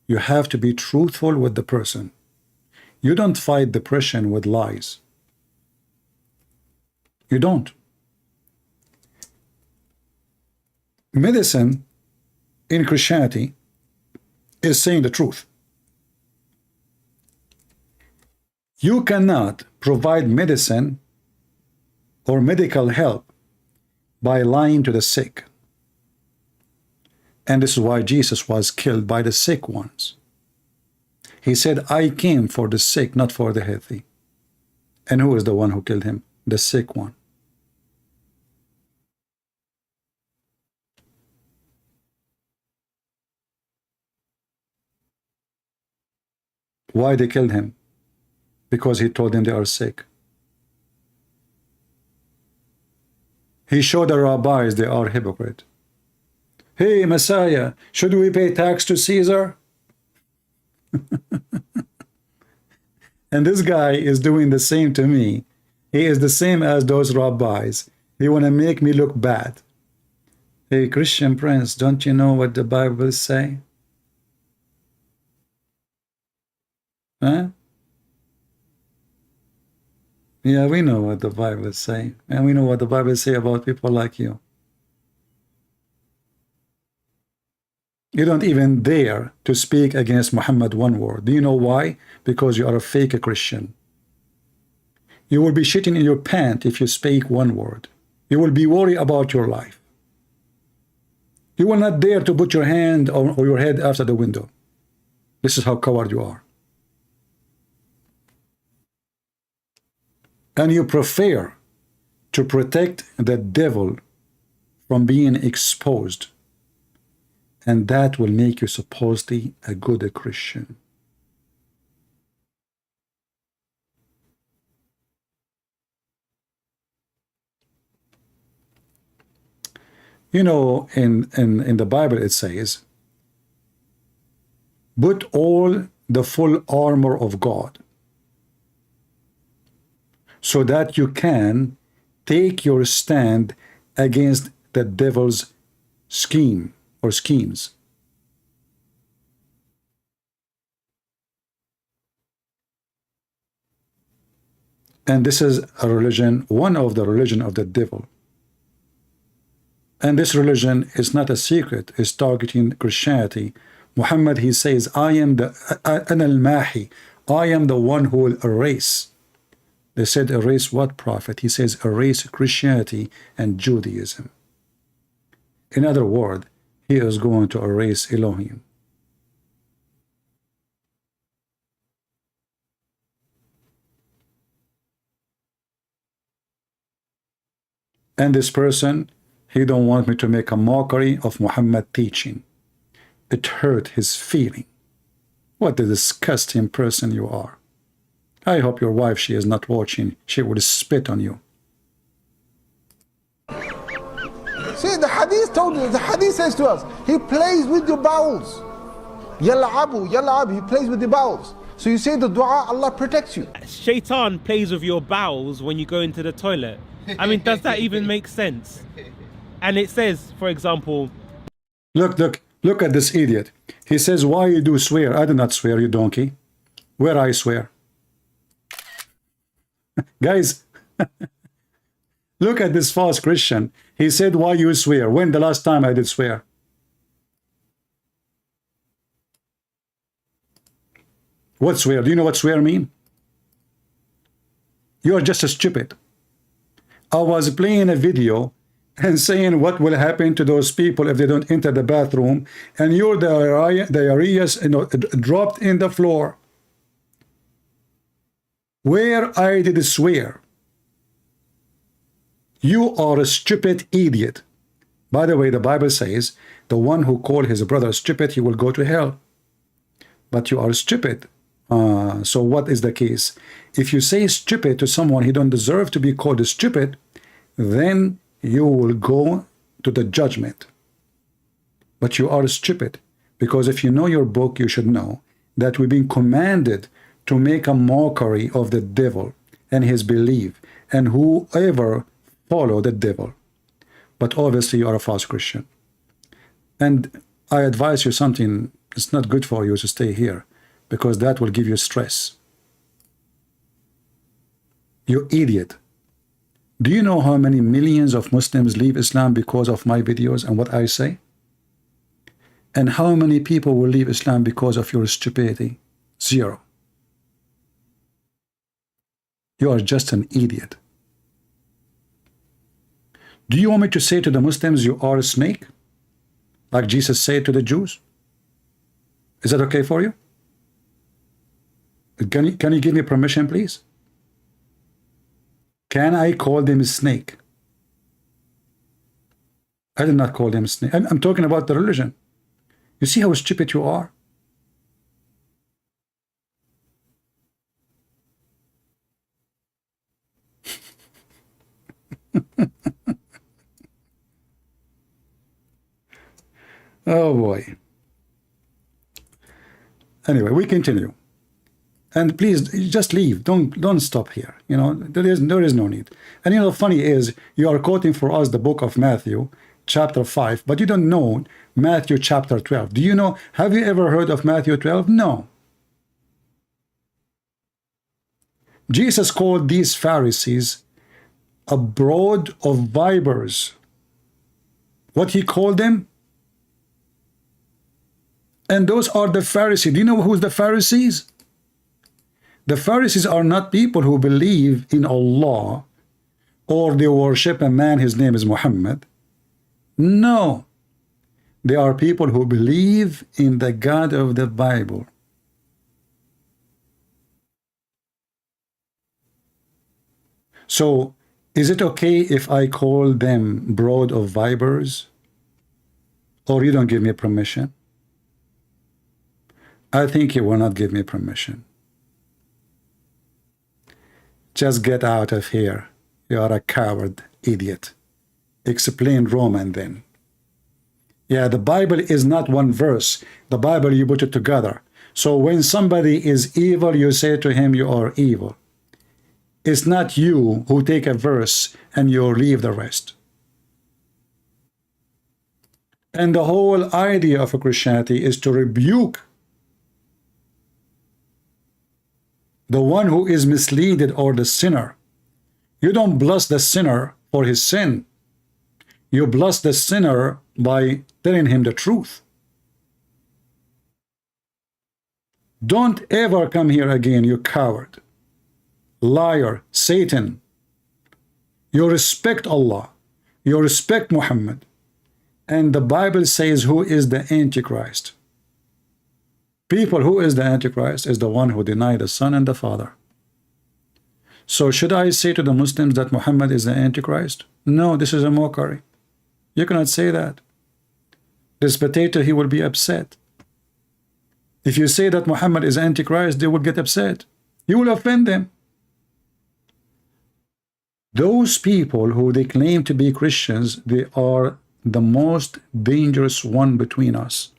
[SPEAKER 1] you have to be truthful with the person. You don't fight depression with lies. You don't. Medicine in Christianity is saying the truth. You cannot provide medicine or medical help by lying to the sick. And this is why Jesus was killed by the sick ones. He said, I came for the sick, not for the healthy. And who is the one who killed him? The sick one. Why they killed him? Because he told them they are sick. He showed the rabbis they are hypocrite. Hey, Messiah, should we pay tax to Caesar? And this guy is doing the same to me. He is the same as those rabbis. He want to make me look bad. Hey, Christian Prince, don't you know what the Bible say? Huh? Yeah, we know what the Bible say. And we know what the Bible say about people like you. You don't even dare to speak against Muhammad one word. Do you know why? Because you are a fake Christian. You will be shitting in your pants if you speak one word. You will be worried about your life. You will not dare to put your hand or your head after the window. This is how coward you are. And you prefer to protect the devil from being exposed. And that will make you supposedly a good Christian. You know, in the Bible it says, Put all the full armor of God so that you can take your stand against the devil's scheme or schemes. And this is a religion, one of the religion of the devil. And this religion is not a secret, it's targeting Christianity. Muhammad, he says, I am the al-Mahi, I am the one who will erase. They said erase what, Prophet? He says erase Christianity and Judaism. In other words, he is going to erase Elohim. And this person, he don't want me to make a mockery of Muhammad teaching. It hurt his feeling. What a disgusting person you are. I hope your wife, she is not watching. She would spit on you.
[SPEAKER 3] See, the hadith told you, the hadith says to us, he plays with your bowels. Yal'abu, yal'ab, he plays with the bowels. So you say the dua, Allah protects you.
[SPEAKER 4] Shaitan plays with your bowels when you go into the toilet. I mean, does that even make sense? And it says, for example...
[SPEAKER 1] Look at this idiot. He says, why you do swear? I do not swear, you donkey. Where I swear? Guys, look at this false Christian. He said, why you swear? When the last time I did swear? What swear? Do you know what swear mean? You are just a stupid. I was playing a video and saying what will happen to those people if they don't enter the bathroom, and your diarrhea, dropped in the floor. Where I did swear. You are a stupid idiot. By the way, the Bible says, the one who called his brother stupid, he will go to hell. But you are stupid. So what is the case? If you say stupid to someone he don't deserve to be called stupid, then you will go to the judgment. But you are stupid, because if you know your book, you should know that we've been commanded to make a mockery of the devil and his belief and whoever follow the devil. But obviously you are a false Christian. And I advise you something, it's not good for you to stay here, because that will give you stress. You idiot. Do you know how many millions of Muslims leave Islam because of my videos and what I say? And how many people will leave Islam because of your stupidity? Zero. You are just an idiot. Do you want me to say to the Muslims you are a snake? Like Jesus said to the Jews? Is that okay for you? Can you give me permission, please? Can I call them a snake? I did not call them a snake. I'm talking about the religion. You see how stupid you are? Oh boy. Anyway, we continue. And please just leave. Don't stop here. You know, there is no need. And you know, funny is you are quoting for us the book of Matthew, chapter 5, but you don't know Matthew chapter 12. Do you know? Have you ever heard of Matthew 12? No. Jesus called these Pharisees a brood of vipers. What he called them? And those are the Pharisees. Do you know who's the Pharisees? The Pharisees are not people who believe in Allah or they worship a man, his name is Muhammad. No. They are people who believe in the God of the Bible. So, is it okay if I call them brood of vipers? Or you don't give me permission? I think you will not give me permission. Just get out of here. You are a coward, idiot. Explain Roman then. Yeah, the Bible is not one verse. The Bible, you put it together. So when somebody is evil, you say to him, you are evil. It's not you who take a verse and you leave the rest. And the whole idea of a Christianity is to rebuke the one who is misleaded or the sinner. You don't bless the sinner for his sin. You bless the sinner by telling him the truth. Don't ever come here again, you coward, liar, Satan. You respect Allah. You respect Muhammad. And the Bible says, who is the Antichrist? People, who is the Antichrist? Is the one who denied the Son and the Father. So should I say to the Muslims that Muhammad is the Antichrist? No, this is a mockery. You cannot say that. This potato, he will be upset. If you say that Muhammad is Antichrist, they will get upset. You will offend them. Those people who they claim to be Christians, they are the most dangerous one between us.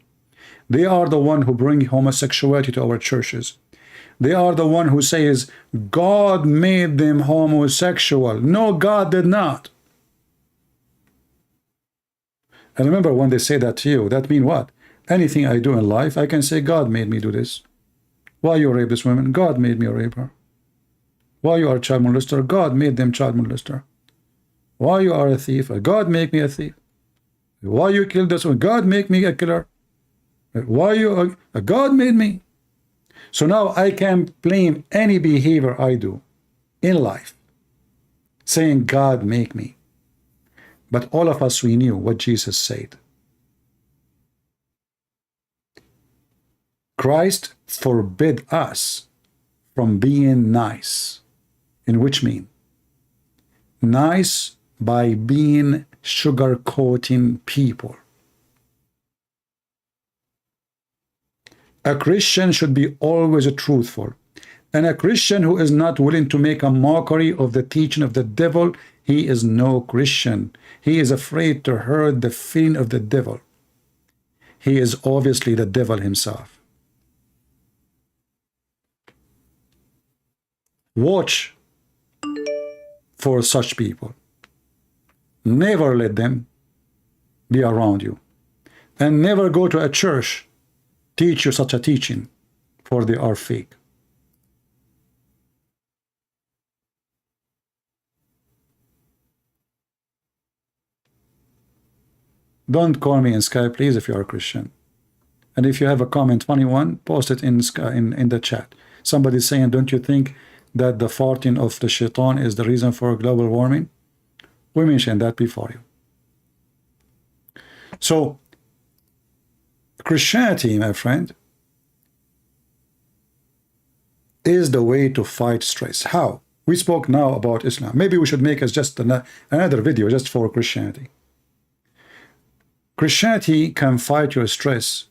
[SPEAKER 1] They are the one who bring homosexuality to our churches. They are the one who says God made them homosexual. No, God did not. And remember, when they say that to you, that means what? Anything I do in life, I can say God made me do this. Why you rape this woman? God made me rape her. Why you are a child molester? God made them child molester. Why you are a thief? God make me a thief. Why you killed this one? God make me a killer. Why you God made me. So now I can blame any behavior I do in life, saying God make me. But all of us, we knew what Jesus said. Christ forbid us from being nice. In which mean? Nice by being sugarcoating people. A Christian should be always truthful. And a Christian who is not willing to make a mockery of the teaching of the devil, he is no Christian. He is afraid to hurt the feeling of the devil. He is obviously the devil himself. Watch for such people. Never let them be around you. And never go to a church teach you such a teaching, for they are fake. Don't call me in Skype, please, if you are a Christian. And if you have a comment, funny one, post it in the chat. Somebody saying, don't you think that the farting of the shaitan is the reason for global warming? We mentioned that before you. So, Christianity, my friend, is the way to fight stress. How? We spoke now about Islam. Maybe we should make us just another video just for Christianity. Christianity can fight your stress,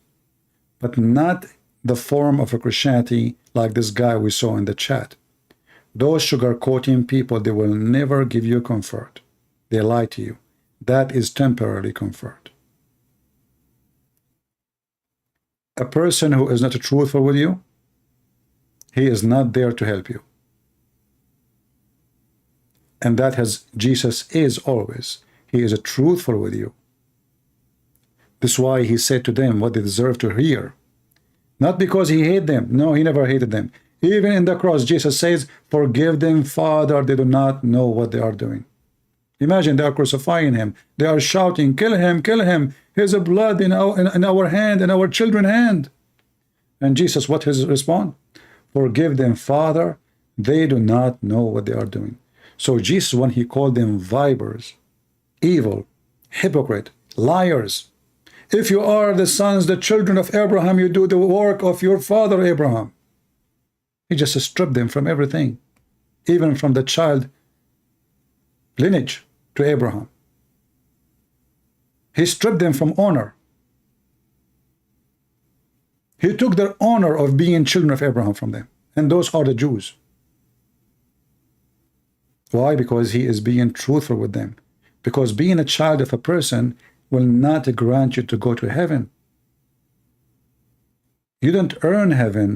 [SPEAKER 1] but not the form of a Christianity like this guy we saw in the chat. Those sugarcoating people, they will never give you comfort. They lie to you. That is temporary comfort. A person who is not truthful with you, he is not there to help you. And that has Jesus is always. He is truthful with you. This is why he said to them what they deserve to hear. Not because he hated them. No, he never hated them. Even in the cross, Jesus says, forgive them, Father, they do not know what they are doing. Imagine they are crucifying him. They are shouting, kill him, kill him. Here's a blood in our hand, in our children's hand. And Jesus, what his response? Forgive them, Father, they do not know what they are doing. So Jesus, when he called them vipers, evil, hypocrite, liars. If you are the sons, the children of Abraham, you do the work of your father Abraham. He just stripped them from everything, even from the child lineage to Abraham. He stripped them from honor. He took their honor of being children of Abraham from them. And those are the Jews. Why? Because he is being truthful with them. Because being a child of a person, will not grant you to go to heaven. You don't earn heaven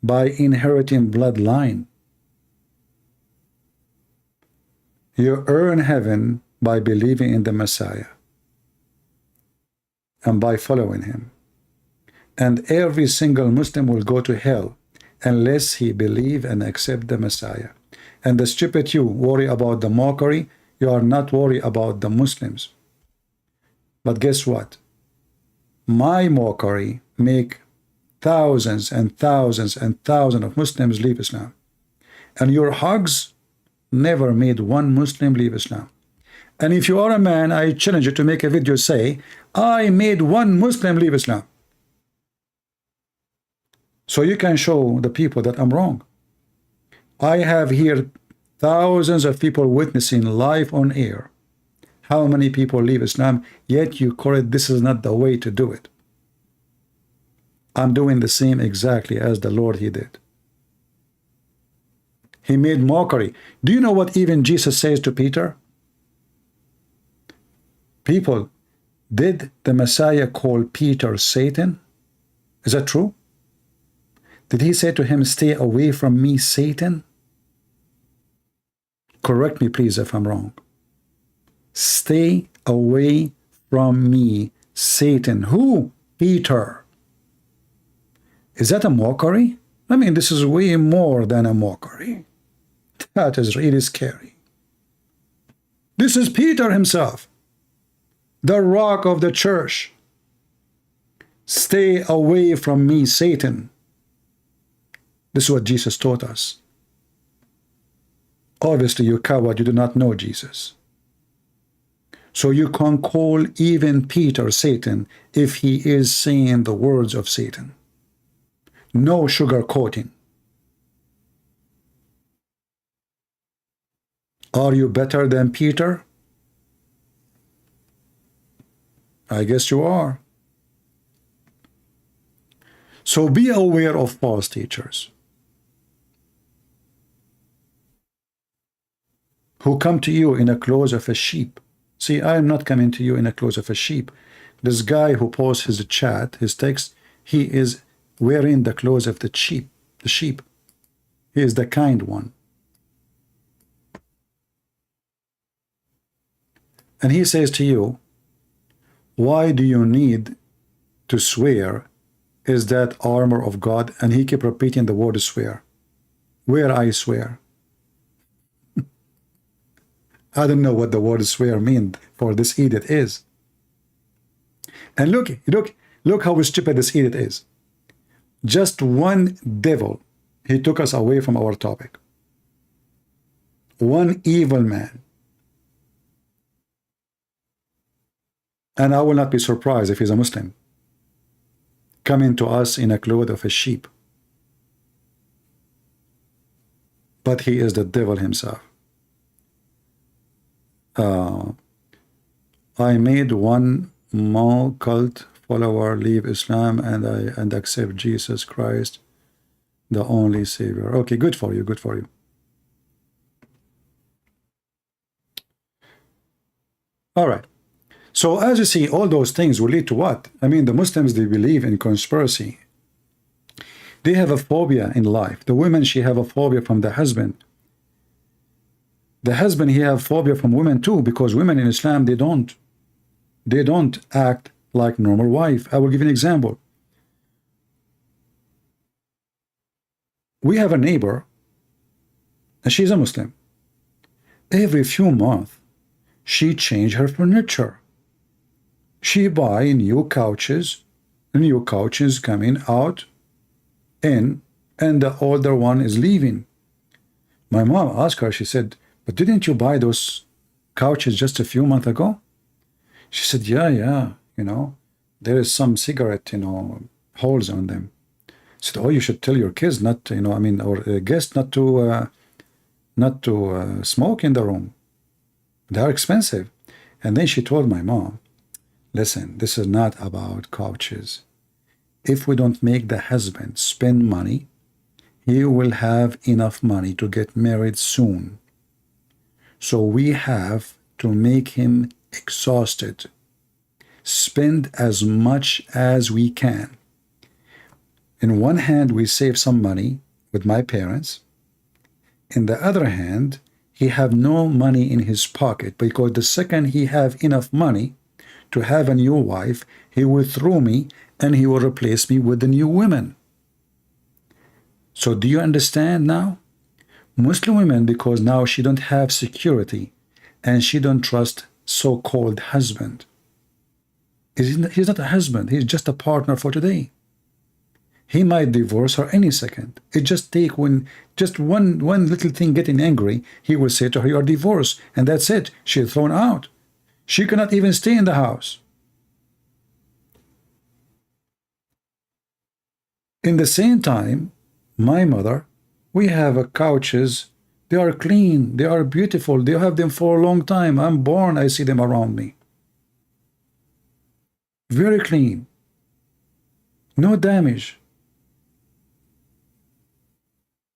[SPEAKER 1] by inheriting bloodline. You earn heaven by believing in the Messiah and by following him. And every single Muslim will go to hell unless he believe and accept the Messiah. And the stupid you worry about the mockery, you are not worried about the Muslims. But guess what? My mockery make thousands and thousands and thousands of Muslims leave Islam. And your hugs never made one Muslim leave Islam. And if you are a man, I challenge you to make a video say, I made one Muslim leave Islam. So you can show the people that I'm wrong. I have here thousands of people witnessing live on air how many people leave Islam, yet you call it this is not the way to do it. I'm doing the same exactly as the Lord he did. He made mockery. Do you know what even Jesus says to Peter? People, did the Messiah call Peter Satan? Is that true? Did he say to him, stay away from me, Satan? Correct me, please, if I'm wrong. Stay away from me, Satan. Who? Peter. Is that a mockery? I mean, this is way more than a mockery. That is really scary. This is Peter himself, the rock of the church. Stay away from me, Satan. This is what Jesus taught us. Obviously, you coward, you do not know Jesus. So you can call even Peter Satan if he is saying the words of Satan. No sugarcoating. Are you better than Peter? I guess you are. So be aware of false teachers who come to you in the clothes of a sheep. See, I am not coming to you in the clothes of a sheep. This guy who posts his chat, his text, he is wearing the clothes of the sheep. The sheep. He is the kind one. And he says to you, why do you need to swear? Is that armor of God? And he keep repeating the word swear. Where I swear. I don't know what the word swear means for this idiot is. And look how stupid this idiot is. Just one devil, he took us away from our topic. One evil man. And I will not be surprised if he's a Muslim, coming to us in a cloth of a sheep. But he is the devil himself. I made one more cult follower leave Islam and accept Jesus Christ, the only Savior. Okay, good for you, good for you. All right. So as you see, all those things will lead to what? I mean, the Muslims, they believe in conspiracy. They have a phobia in life. The women, she have a phobia from the husband. The husband, he have phobia from women too, because women in Islam, they don't act like normal wife. I will give you an example. We have a neighbor, and she's a Muslim. Every few months, she change her furniture. She buy new couches coming out in, and the older one is leaving. My mom asked her, she said, but didn't you buy those couches just a few months ago? She said, yeah, you know, there is some cigarette, holes on them. I said, oh, you should tell your kids not to, or guests not to smoke in the room. They are expensive. And then she told my mom, listen, this is not about couches. If we don't make the husband spend money, he will have enough money to get married soon. So we have to make him exhausted. spend as much as we can. In one hand, we save some money with my parents. In the other hand, he have no money in his pocket, because the second he have enough money to have a new wife, he will throw me and he will replace me with the new women. So do you understand now? Muslim women, because now she don't have security and she don't trust so-called husband. He's not a husband, he's just a partner for today. He might divorce her any second. It just take one little thing getting angry, he will say to her, "You're divorced," and that's it. She's thrown out. She cannot even stay in the house. In the same time, my mother, we have couches. They are clean. They are beautiful. They have them for a long time. I'm born, I see them around me. Very clean. No damage.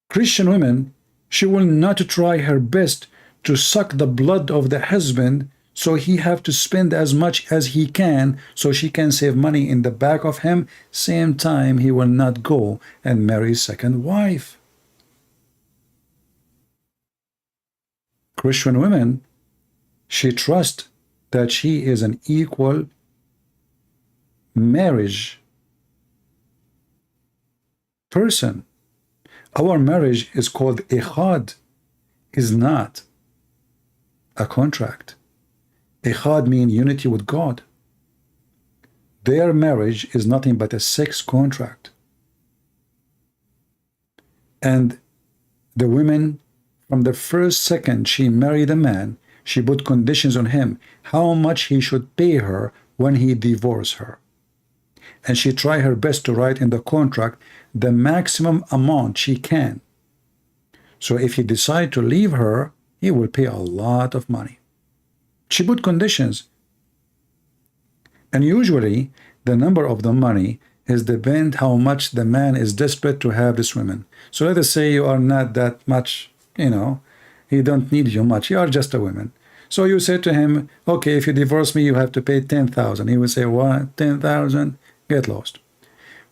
[SPEAKER 1] Christian women, she will not try her best to suck the blood of the husband, so he have to spend as much as he can so she can save money in the back of him. Same time, he will not go and marry a second wife. Christian women, she trusts that she is an equal marriage person. Our marriage is called ikhad, is not a contract. Ikhad means unity with God. Their marriage is nothing but a sex contract. And the women, from the first second she married a man, she put conditions on him, how much he should pay her when he divorced her. And she tried her best to write in the contract the maximum amount she can. So if he decides to leave her, he will pay a lot of money. She put conditions. And usually, the number of the money is depend how much the man is desperate to have this woman. So let us say you are not that much, he don't need you much. You are just a woman. So you say to him, okay, if you divorce me, you have to pay 10,000. He will say, what, 10,000? Get lost.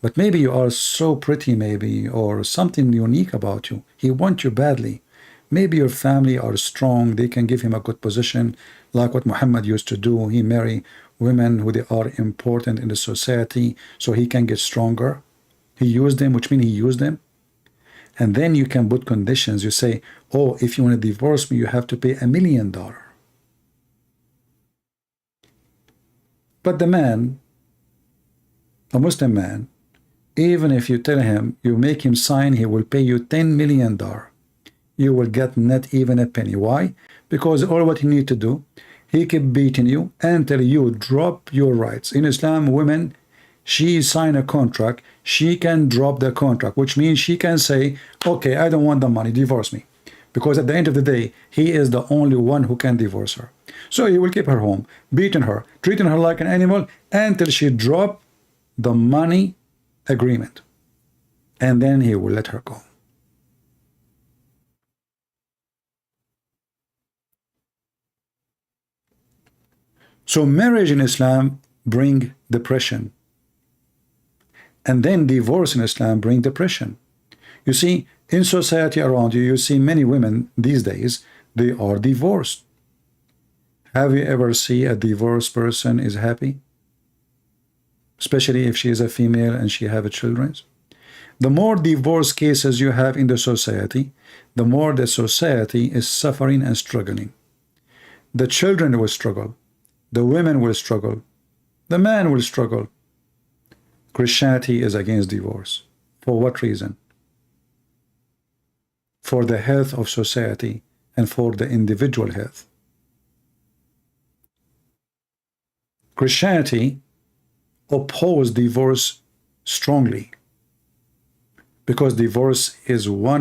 [SPEAKER 1] But maybe you are so pretty, maybe, or something unique about you. He wants you badly. Maybe your family are strong. They can give him a good position, like what Muhammad used to do. He marry women who they are important in the society, so he can get stronger. He used them, which means he used them. And then you can put conditions. You say, oh, if you want to divorce me, you have to pay $1 million. But the man, a Muslim man, even if you tell him, you make him sign, he will pay you $10 million. You will get not even a penny. Why? Because all what he need to do, he keep beating you until you drop your rights. In Islam, women, she sign a contract, she can drop the contract, which means she can say, okay, I don't want the money, divorce me. Because at the end of the day, he is the only one who can divorce her. So he will keep her home, beating her, treating her like an animal until she drop the money agreement. And then he will let her go. So marriage in Islam bring depression. And then divorce in Islam bring depression. You see, in society around you, you see many women these days, they are divorced. Have you ever seen a divorced person is happy? Especially if she is a female and she have children. The more divorce cases you have in the society, the more the society is suffering and struggling. The children will struggle. The women will struggle. The man will struggle. Christianity is against divorce. For what reason? For the health of society and for the individual health. Christianity opposes divorce strongly because divorce is one